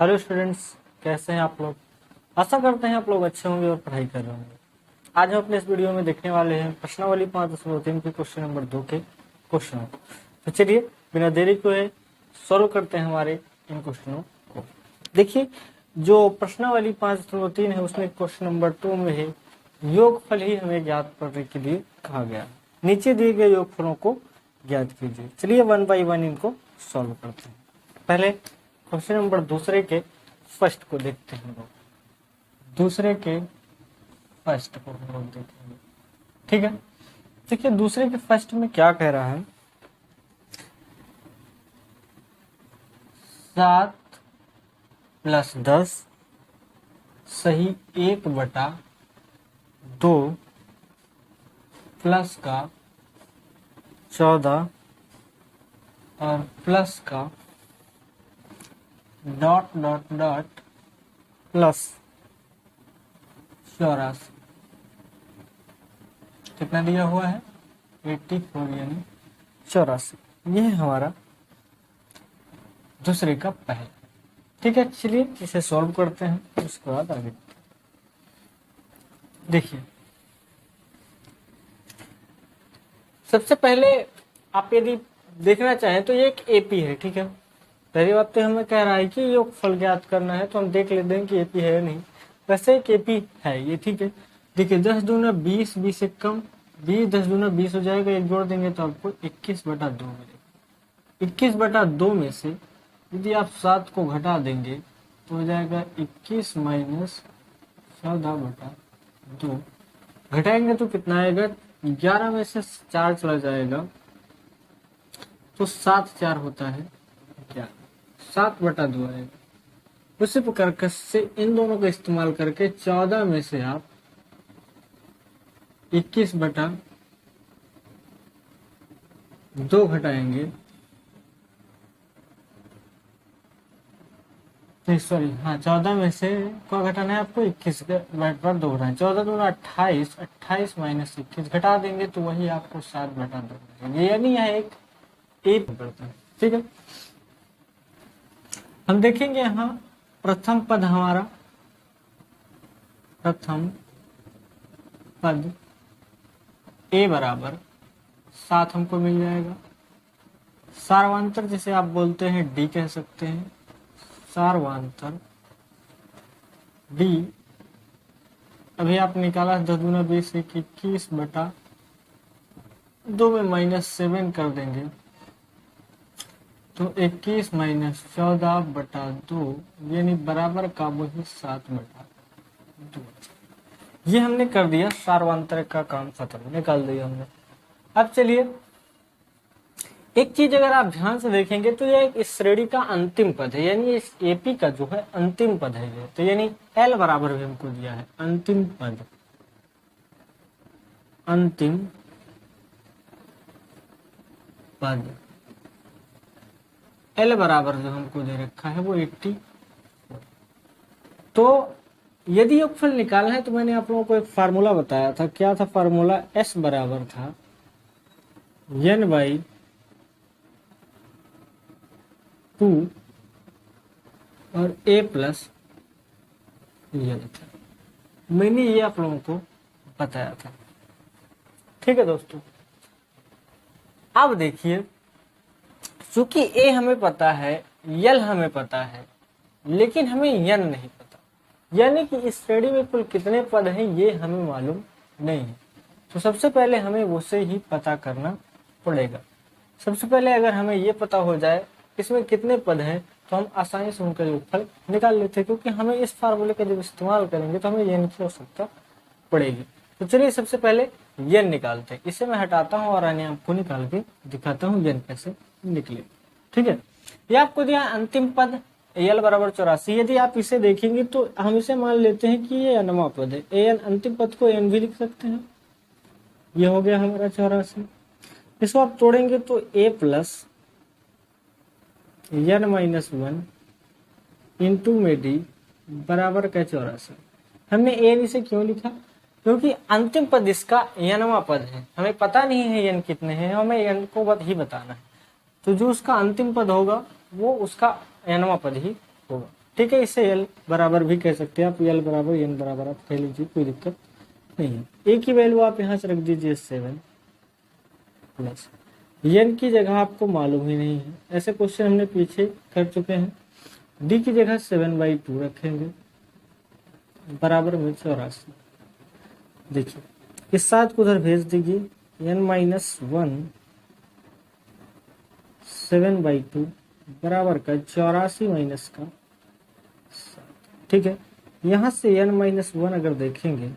Hello students, कैसे हैं आप लोग। आशा करते हैं आप लोग अच्छे होंगे और पढ़ाई कर रहे होंगे। आज हम अपने इस वीडियो में देखने वाले हैं प्रश्नावली 5.3 के क्वेश्चन नंबर 2 के क्वेश्चनों को। तो चलिए बिना देरी को सॉल्व करते हैं हमारे इन क्वेश्चनों को। देखिए, जो प्रश्नावली 5.3 है उसमें क्वेश्चन नंबर 2 में है योगफल ही हमें ज्ञात करने के लिए कहा गया। नीचे दिए गए योगफलों को ज्ञात कीजिए। चलिए 1 बाई 1 इनको सॉल्व करते हैं। पहले क्वेश्चन नंबर दूसरे के फर्स्ट को देखते हैं लोग। दूसरे के फर्स्ट को हम लोग देखेंगे, ठीक है। देखिए दूसरे के फर्स्ट में क्या कह रहा है, 7 + 10 सही 1/2 प्लस का 14 और प्लस का ... प्लस 84। कितना दिया हुआ है 84 यानी 84। ये है हमारा दूसरे का पहला, ठीक है। चलिए इसे सॉल्व करते हैं, उसके बाद आगे देखिए। सबसे पहले आप यदि देखना चाहें तो ये एक एपी है, ठीक है। पहली बात तो हमें कह रहा है कि योगफल ज्ञात करना है, तो हम देख लेते हैं कि एपी है या नहीं। वैसे एक एपी है ये, ठीक है। देखिए 10 दूना 20, 20 से कम 20, 10 दूना 20 हो जाएगा, एक जोड़ देंगे तो आपको 21/2 मिलेगा। 21/2 में से यदि आप 7 को घटा देंगे तो हो जाएगा 21 - 14/2। घटाएंगे तो कितना आएगा, 11 में से 4 चला जाएगा तो 7 4 होता है 11, 7/2 आएगा। उसी प्रकार से इन दोनों का इस्तेमाल करके 14 में से आप 21/2 घटाएंगे, नहीं सॉरी, हाँ 14 में से क्या घटाना है आपको, 21/2 घटाना। 14 दूना 28, 28 - 21 घटा देंगे तो वही आपको 7/2 मिलेगा। यानी यह एक पड़ता है, ठीक है। हम देखेंगे यहाँ प्रथम पद हमारा, प्रथम पद a बराबर 7 हमको मिल जाएगा। सारवांतर जिसे आप बोलते हैं d कह सकते हैं, सारवांतर d अभी आप निकाला 10 दूना 20 से 21/2 में -7 कर देंगे तो 21 - 14/2 यानी बराबर का वही 7/2। ये हमने कर दिया, सार्वंतर का काम खत्म, निकाल दिया हमने। अब चलिए एक चीज अगर आप ध्यान से देखेंगे तो ये इस श्रेणी का अंतिम पद है, यानी इस एपी का जो है अंतिम पद है ये। तो यानी एल बराबर भी हमको दिया है, अंतिम पद, अंतिम पद एल बराबर जो हमको दे रखा है वो 80। तो यदि योगफल निकालना है तो मैंने आप लोगों को एक फार्मूला बताया था। क्या था फार्मूला, एस बराबर था n/2 और a + n था। मैंने ये आप लोगों को बताया था, ठीक है दोस्तों। अब देखिए, चूंकि a हमें पता है, यल हमें पता है, लेकिन हमें n नहीं पता, यानी कि इस श्रेणी में कुल कितने पद हैं ये हमें मालूम नहीं है। तो सबसे पहले हमें उसे ही पता करना पड़ेगा। सबसे पहले अगर हमें ये पता हो जाए इसमें कितने पद हैं तो हम आसानी से उनका योगफल निकाल लेते हैं, क्योंकि हमें इस फार्मूले का जब इस्तेमाल करेंगे तो हमें n की आवश्यकता पड़ेगी। तो चलिए सबसे पहले n निकालते हैं। इसे मैं हटाता हूँ और अन्य आपको निकाल के दिखाता हूँ n कैसे निकले, ठीक है। ये आपको दिया अंतिम पद एल बराबर 84। यदि आप इसे देखेंगे तो हम इसे मान लेते हैं कि ये अनमा पद है। एन अंतिम पद को n भी लिख सकते हैं। ये हो गया हमारा 84। इसको आप तोड़ेंगे तो a + n - 1 इंटू में d बराबर का 84। हमने n इसे क्यों लिखा, क्योंकि अंतिम पद इसका nवां पद है। हमें पता नहीं है n कितने हैं, हमें n को ही बताना है। तो जो उसका अंतिम पद होगा वो उसका nवां पद ही होगा। ठीक है, इसे एल बराबर भी कह सकते हैं आप, एल बराबर एन बराबर आप कह लीजिए, कोई दिक्कत नहीं है। ए की वैल्यू आप यहाँ से रख दीजिए 7 प्लस एन की जगह आपको मालूम ही नहीं है, ऐसे क्वेश्चन हमने पीछे कर चुके हैं। डी की जगह 7/2 रखेंगे बराबर में 84। देखिए इस 7 को उधर भेज दीजिए, n-1 7/2 बराबर का 84 माइनस का 7। ठीक है, यहां से n-1 अगर देखेंगे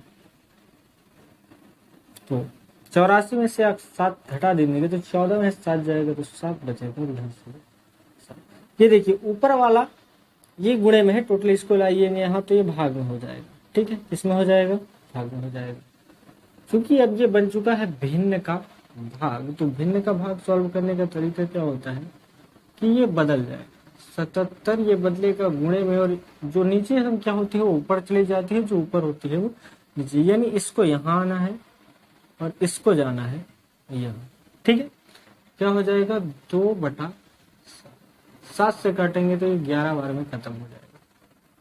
तो 84 में से आप 7 घटा देंगे तो 14 में 7 जाएगा तो 7 बचेगा, इधर से 7। ये देखिए ऊपर वाला ये गुणे में है, टोटल इसको लाइएंगे यहाँ तो ये भाग में हो जाएगा। ठीक है, किसमें हो जाएगा, भाग में हो जाएगा। क्योंकि अब ये बन चुका है भिन्न का भाग, तो भिन्न का भाग सॉल्व करने का तरीका क्या होता है कि ये बदल जाए, 77 ये बदलेगा गुणे में, और जो नीचे संख्या होती है वो ऊपर चली जाती है, जो ऊपर होती है वो नीचे, यानी इसको यहाँ आना है और इसको जाना है यहाँ। ठीक है, क्या हो जाएगा 2/7 से काटेंगे तो ये 11 बार में खत्म हो जाएगा।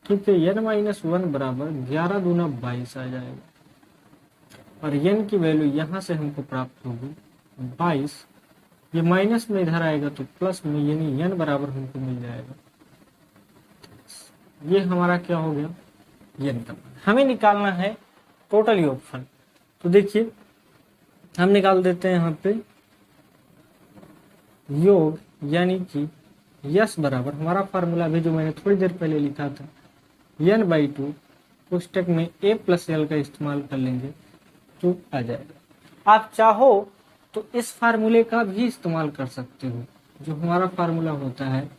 ठीक है, n-1 बराबर 11 दूना 22 आ जाएगा, और n की वैल्यू यहाँ से हमको प्राप्त होगी 22। ये माइनस में इधर आएगा तो प्लस में, यानी n बराबर हमको मिल जाएगा। ये हमारा क्या हो गया, n का मान। हमें निकालना है टोटल योगफल, तो देखिए हम निकाल देते हैं यहाँ पे योग, यानी कि यस बराबर हमारा फार्मूला भी जो मैंने थोड़ी देर पहले लिखा था, n/2 पुस्तक में a + l का इस्तेमाल कर लेंगे तो आ जाएगा। आप चाहो तो इस फार्मूले का भी इस्तेमाल कर सकते हो, जो हमारा फार्मूला होता है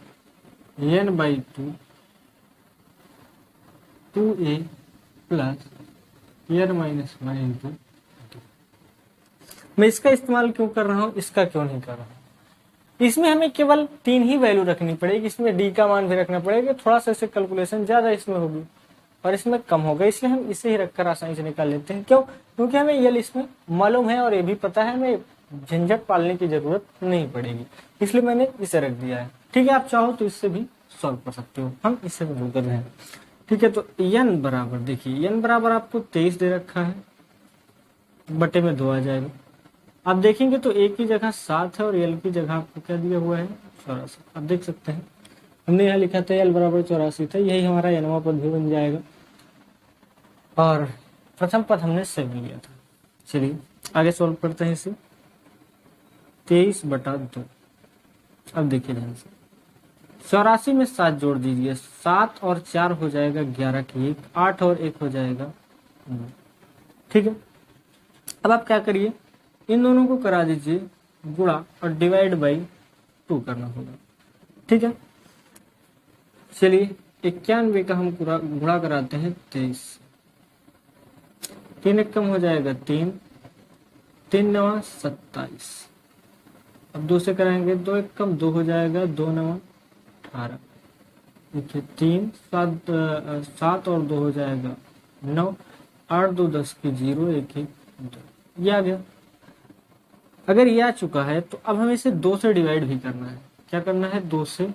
n/2 2a + n-1 × मैं इसका इस्तेमाल क्यों कर रहा हूं, इसका क्यों नहीं कर रहा हूं। इसमें हमें केवल 3 ही वैल्यू रखनी पड़ेगी, इसमें डी का मान भी रखना पड़ेगा, थोड़ा सा इससे कैलकुलेशन ज्यादा इसमें होगी और इसमें कम होगा, इसलिए हम इसे ही रखकर आसानी से निकाल लेते हैं। क्यों, क्योंकि हमें यल इसमें मालूम है और ये भी पता है, हमें झंझट पालने की जरूरत नहीं पड़ेगी, इसलिए मैंने इसे रख दिया है। ठीक है, आप चाहो तो इससे भी सॉल्व कर सकते हो, हम इससे भी कर रहे हैं। ठीक है, तो n बराबर देखिए, n बराबर आपको 23 दे रखा है, बटे में 2 आ जाएगा। आप देखेंगे तो a की जगह 7 है और l की जगह आपको क्या दिया हुआ है, 84। आप देख सकते हैं हमने यहाँ लिखा था l बराबर 84 था, यही हमारा nवां पद भी बन जाएगा, और प्रथम पद हमने 7 लिया था। चलिए आगे सॉल्व करते हैं इसे, 23/2। अब देखिए ध्यान से, 84 में 7 जोड़ दीजिए, 7 और 4 हो जाएगा 11 की 1, 8 और 1 हो जाएगा 9। ठीक है, अब आप क्या करिए, इन दोनों को करा दीजिए गुणा और डिवाइड बाई 2 करना होगा। ठीक है, चलिए 91 का हम पूरा गुणा कराते हैं 23, 3 एक कम हो जाएगा 3, 3 9 27। अब 2 से कराएंगे, 2 एक कम 2 हो जाएगा, 2 9 18। देखिए 3 7 और 2 हो जाएगा 9, 8 2 10 की 0, 1 1 2, ये आ गया। अगर ये आ चुका है तो अब हमें इसे 2 से डिवाइड भी करना है। क्या करना है, 2 से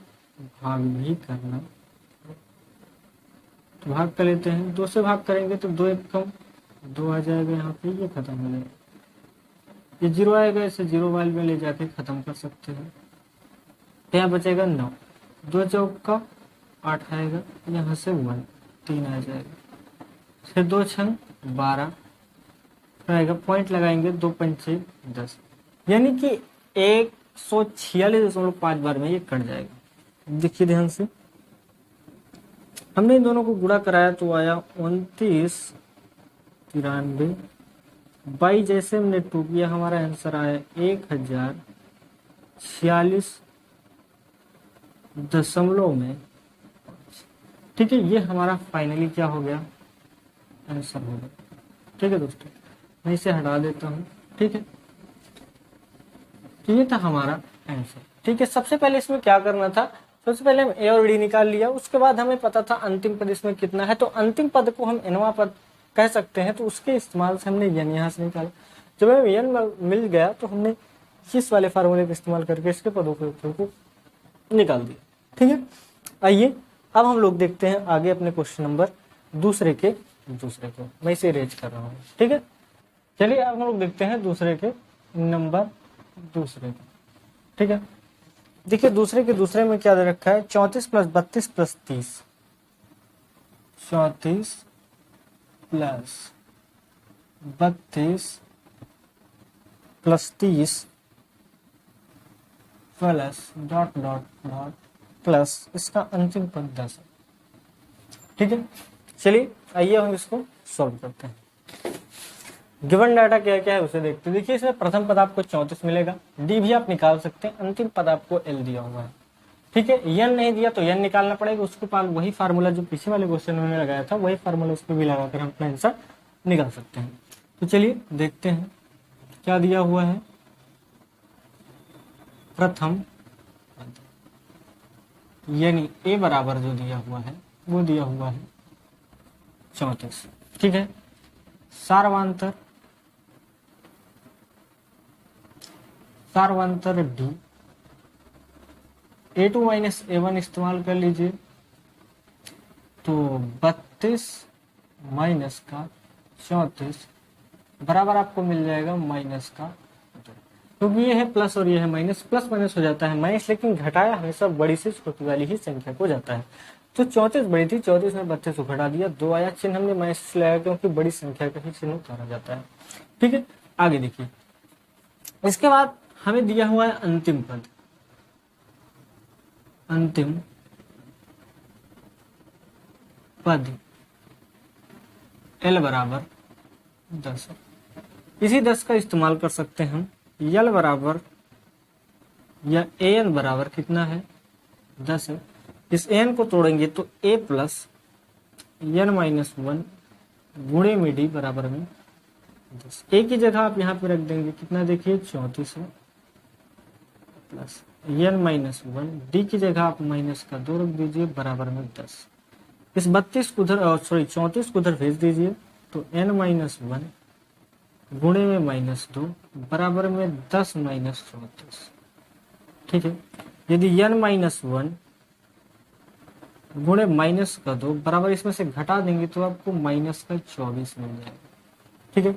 भाग भी करना, तो भाग कर लेते हैं। 2 से भाग करेंगे तो 2 एक कम 2 आ जाएगा, यहाँ पे ये खत्म हो जाएगा, ये 0 आएगा, इसे 0 वाले में ले जाके खत्म कर सकते हैं। तो यहाँ बचेगा 9, 2 चौक का 8 आएगा, यहाँ से 1 3 आ जाएगा, फिर 2 छंग 12 आएगा, पॉइंट लगाएंगे, 2 पंचे 10, यानी कि 146.5 बार में ये कट जाएगा। देखिए ध्यान से, हमने इन दोनों को गुणा कराया तो आया 29 93, 22 जैसे हमने 2 किया, हमारा आंसर आया 1046.5। ठीक है, ये हमारा फाइनली क्या हो गया, आंसर हो गया। ठीक है दोस्तों, मैं इसे हटा देता हूँ। ठीक है, तो ये था हमारा आंसर। ठीक है, सबसे पहले इसमें क्या करना था, सबसे पहले हम ए और डी निकाल लिया, उसके बाद हमें पता था अंतिम पद इसमें कितना है, तो अंतिम पद को हम nवां पद कह सकते हैं, तो उसके इस्तेमाल से हमने n यहाँ से निकाला। जब हमें n मिल गया तो हमने इस वाले फार्मूले का इस्तेमाल करके इसके पदों के उत्तर को निकाल दिया। ठीक है, आइए अब हम लोग देखते हैं आगे अपने क्वेश्चन नंबर दूसरे को मैं इसे अरेंज कर रहा हूँ, ठीक है। चलिए अब हम लोग देखते हैं दूसरे को, ठीक है। देखिए दूसरे में क्या दे रखा है, 34 plus 32 plus 30, 34 plus 32 plus 30 plus dot dot dot plus इसका अंतिम पद 10 है, ठीक है। चलिए आइए हम इसको सॉल्व करते हैं। गिवन डाटा क्या क्या है उसे देखते हैं। देखिए इसमें प्रथम पद आपको 34 मिलेगा, डी भी आप निकाल सकते हैं, अंतिम पद आपको एल दिया हुआ है, ठीक है। एन नहीं दिया तो एन निकालना पड़ेगा, उसके पास वही फार्मूला जो पीछे वाले क्वेश्चन में लगाया था वही फार्मूला उसको भी लगाकर हम अपना आंसर निकाल सकते हैं। तो चलिए देखते हैं क्या दिया हुआ है। प्रथम पद यानी ए बराबर जो दिया हुआ है वो दिया हुआ है 34, ठीक है। सारवांतर डी, A2 माइनस A1 इस्तेमाल कर लीजिए, तो 32 माइनस का 34 बराबर आपको मिल जाएगा माइनस का 2, क्योंकि ये है प्लस और ये है माइनस, प्लस माइनस हो जाता है माइनस, लेकिन घटाया हमेशा बड़ी से छोटी वाली ही संख्या को जाता है। तो 34 बड़ी थी, 34 में 32 को घटा दिया, 2 आया, चिन्ह हमने माइनस से लगाया क्योंकि बड़ी संख्या का ही चिन्ह उतारा जाता है, ठीक है। आगे देखिए, इसके बाद हमें दिया हुआ है अंतिम पद, एल बराबर 10 है। इसी 10 का इस्तेमाल कर सकते हैं हम, एल बराबर या ए एन बराबर कितना है 10 है। इस एन को तोड़ेंगे तो ए प्लस एन माइनस 1 गुणे में डी बराबर में 10। ए की जगह आप यहाँ पे रख देंगे कितना, देखिए 34 है, प्लस एन माइनस 1, डी की जगह आप माइनस का 2 रख दीजिए बराबर में 10। इस 32 को उधर 34 को उधर भेज दीजिए, तो n माइनस 1 गुणे में माइनस 2 बराबर में 10 माइनस 34, ठीक है। यदि n माइनस 1 गुणे माइनस का 2 बराबर इसमें से घटा देंगे तो आपको माइनस का 24 मिल जाएगा, ठीक है।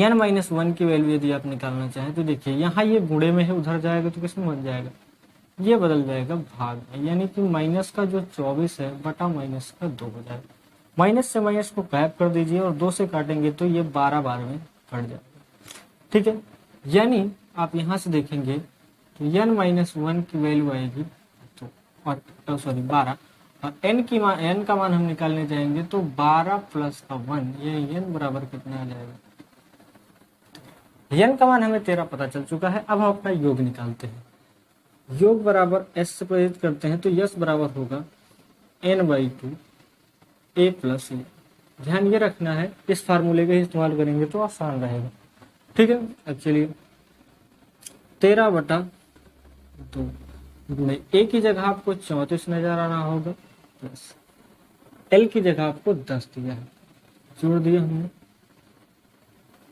n माइनस 1 की वैल्यू यदि आप निकालना चाहें तो देखिए यहाँ ये गुणे में है, उधर जाएगा तो किसमें बन जाएगा, ये बदल जाएगा भाग में, यानी कि माइनस का जो 24 है बटा माइनस का 2 हो जाएगा। माइनस से माइनस को गायब कर दीजिए और 2 से काटेंगे तो ये 12 बार में कट जाएगा, ठीक है। यानी आप यहाँ से देखेंगे तो n माइनस 1 की वैल्यू आएगी तो और 12, और n का मान हम निकालने जाएंगे तो 12 प्लस का 1, ये n बराबर कितना आ जाएगा, n का मान हमें 13 पता चल चुका है। अब हम अपना योग निकालते हैं। योग बराबर s से प्रेरित करते हैं तो यस बराबर होगा n/2 a प्लस ए। ध्यान ये रखना है इस फार्मूले का इस्तेमाल करेंगे तो आसान रहेगा, ठीक है। अब चलिए 13/2 गुणे ए की जगह आपको 34 नजर आना होगा, प्लस एल की जगह आपको 10 दिया है, जोड़ दिया हमने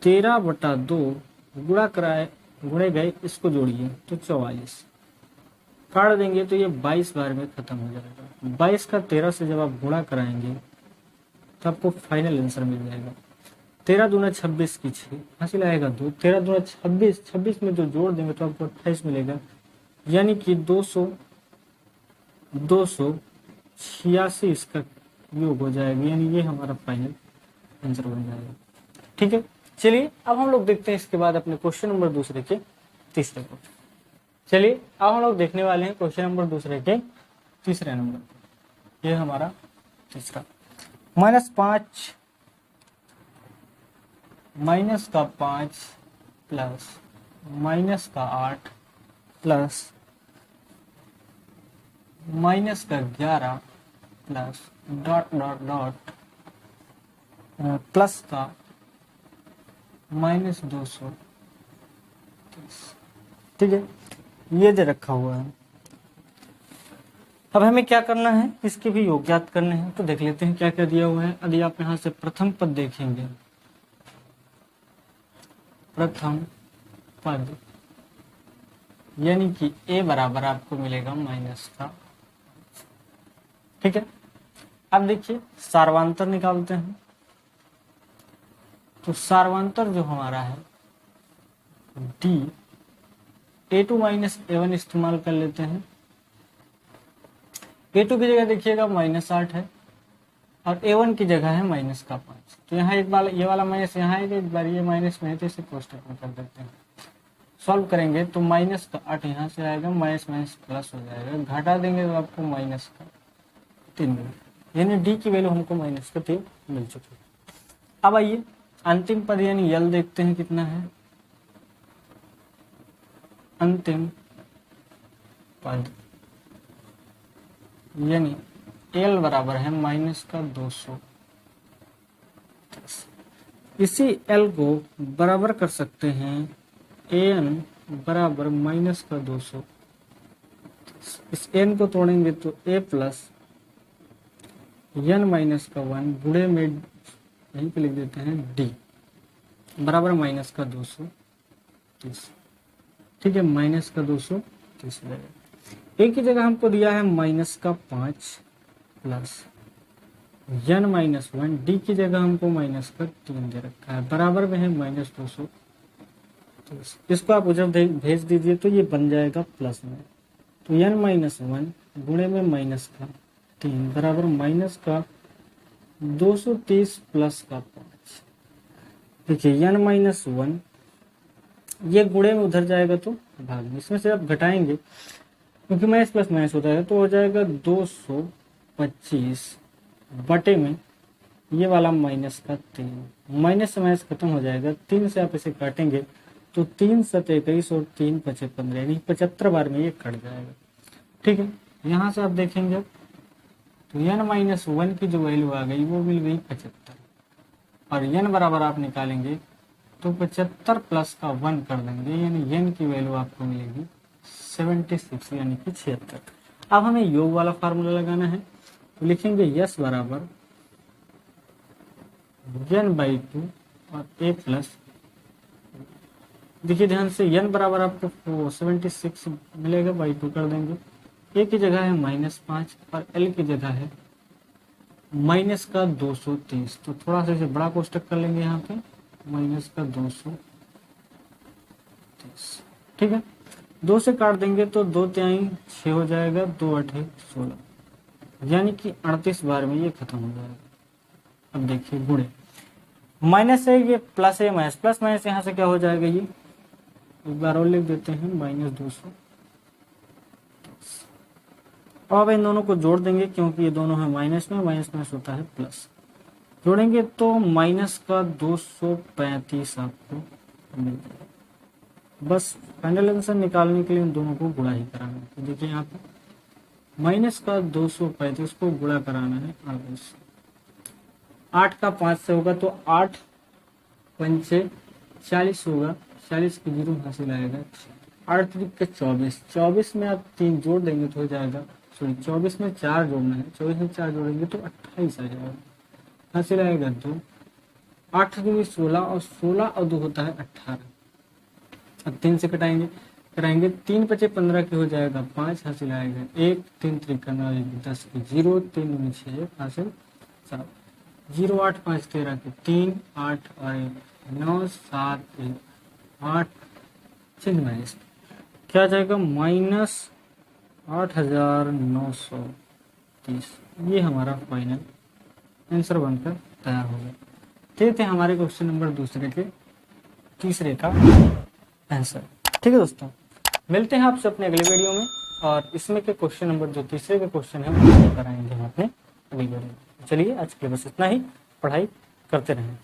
13/2 गुणे गए, इसको जोड़िए तो 44, काट देंगे तो ये 22 बार में खत्म हो जाएगा। 22 का 13 से जब आप गुणा कराएंगे तो आपको फाइनल आंसर मिल जाएगा 13 दूना 26 की 6 हासिल आएगा 2, 13 दूना 26, 26 में जो जोड़ देंगे तो आपको 28 मिलेगा, यानी कि 286 इसका योग हो जाएगा, यानी ये हमारा फाइनल आंसर बन जाएगा, ठीक है। चलिए अब हम लोग देखते हैं इसके बाद अपने क्वेश्चन नंबर दूसरे के तीसरे को। चलिए अब हम लोग देखने वाले हैं क्वेश्चन नंबर दूसरे के तीसरे नंबर। ये हमारा तीसरा, -5 माइनस का 5 प्लस माइनस का 8 प्लस माइनस का 11 plus dot dot dot plus का -230, ठीक है। ये दे रखा हुआ है। अब हमें क्या करना है, इसके भी योग ज्ञात करने हैं, तो देख लेते हैं क्या क्या दिया हुआ है। यदि आप यहाँ से प्रथम पद देखेंगे, प्रथम पद यानी कि a बराबर आपको मिलेगा माइनस का, ठीक है, अब देखिए सार्वंतर निकालते हैं। तो सार्वंतर जो हमारा है डी A2 माइनस A1 इस्तेमाल कर लेते हैं। A2 की जगह देखिएगा -8 है और A1 की जगह है -5। तो यहाँ एक बार ये वाला माइनस यहाँ आएगा, एक बार ये माइनस में है तो इसे कोष्टक में कर देते हैं। सॉल्व करेंगे तो -8 यहाँ से आएगा, माइनस माइनस प्लस हो जाएगा, घटा देंगे तो आपको -3 मिलेगा, यानी डी की वैल्यू हमको -3 मिल चुकी है। अब आइए अंतिम पद यानी यल देखते हैं कितना है। अंतिम पद यानी एल बराबर है -200। इसी एल को बराबर कर सकते हैं एन बराबर -200। इस एन को तोड़ेंगे तो ए प्लस n -1 गुणे में यहीं पे लिख देते हैं डी बराबर -230। ठीक है, -230 लगेगा। एक की जगह हमको दिया है -5 प्लस n -1, डी की जगह हमको -3 दे रखा है, बराबर में है -200। इसको आप उधर भेज दीजिए तो ये बन जाएगा प्लस में। तो n -1 गुणे में -3 बराबर -230 प्लस का 5। देखिए n -1 ये गुणे में उधर जाएगा तो भाग में, इसमें से आप घटाएंगे क्योंकि माइनस प्लस माइनस होता है, तो हो जाएगा 225 बटे में ये वाला -3। माइनस से माइनस खत्म हो जाएगा, 3 से आप इसे काटेंगे तो 3 7 21 और 3 5 15 यानी 75 बार में ये कट जाएगा। ठीक है, यहाँ से आप देखेंगे तो n -1 की जो वैल्यू आ गई वो मिल गई 75 और n बराबर आप निकालेंगे तो 75 प्लस का 1 कर देंगे, यानी n की वैल्यू आपको मिलेगी 76 यानी कि 76। अब हमें योग वाला फार्मूला लगाना है, तो लिखेंगे यस बराबर n/2 और a प्लस, देखिए ध्यान से n बराबर आपको 76 मिलेगा, /2 कर देंगे। a की जगह है -5 और l की जगह है -230। तो थोड़ा सा इसे बड़ा कोष्टक कर लेंगे यहाँ पे, -230। ठीक है, 2 से काट देंगे तो 2 तिहाई 6 हो जाएगा, 2 8 16 यानी कि 38 बार में ये खत्म हो जाएगा। अब देखिए गुणे माइनस है, ये प्लस है, माइनस प्लस माइनस यहाँ से क्या हो जाएगा, ये एक बार और लिख देते हैं -200। अब इन दोनों को जोड़ देंगे क्योंकि ये दोनों है माइनस में, माइनस माइनस होता है प्लस, जोड़ेंगे तो -235 आपको मिल जाएगा। बस फाइनल आंसर निकालने के लिए इन दोनों को गुणा ही कराना है। तो देखिए यहाँ पे -235 को गुणा कराना है 8 से, 8 का 5 से होगा तो 8 पंचे 40 होगा, 40 की 0 हासिल आएगा, 8 के 24, 24 में आप 3 जोड़ देंगे तो हो जाएगा, सॉरी 24 में 4 जोड़ना है, 24 में 4 जोड़ेंगे तो 28 आ जाएगा, हासिल आएगा 2, 8 दूनी 16 और 16 और 2 होता है 18। अब 3 से कराएंगे 3 बचे 15 के हो जाएगा 5, हासिल आएगा 1, 3 त्रिका 9 10 की 0, 3 दूनी 6 हासिल 7, 0 8 5 13 के 3, 8 और 9 7 1 8 चिन्ह माइनस क्या जाएगा -8930। ये हमारा फाइनल आंसर बनकर तैयार हो गया। ये थे हमारे क्वेश्चन नंबर दूसरे के तीसरे का आंसर। ठीक है दोस्तों, मिलते हैं आपसे अपने अगले वीडियो में, और इसमें के क्वेश्चन नंबर जो तीसरे के क्वेश्चन है वो कराएंगे हम अपने अगली वीडियो में। चलिए आज के लिए बस इतना ही, पढ़ाई करते रहें।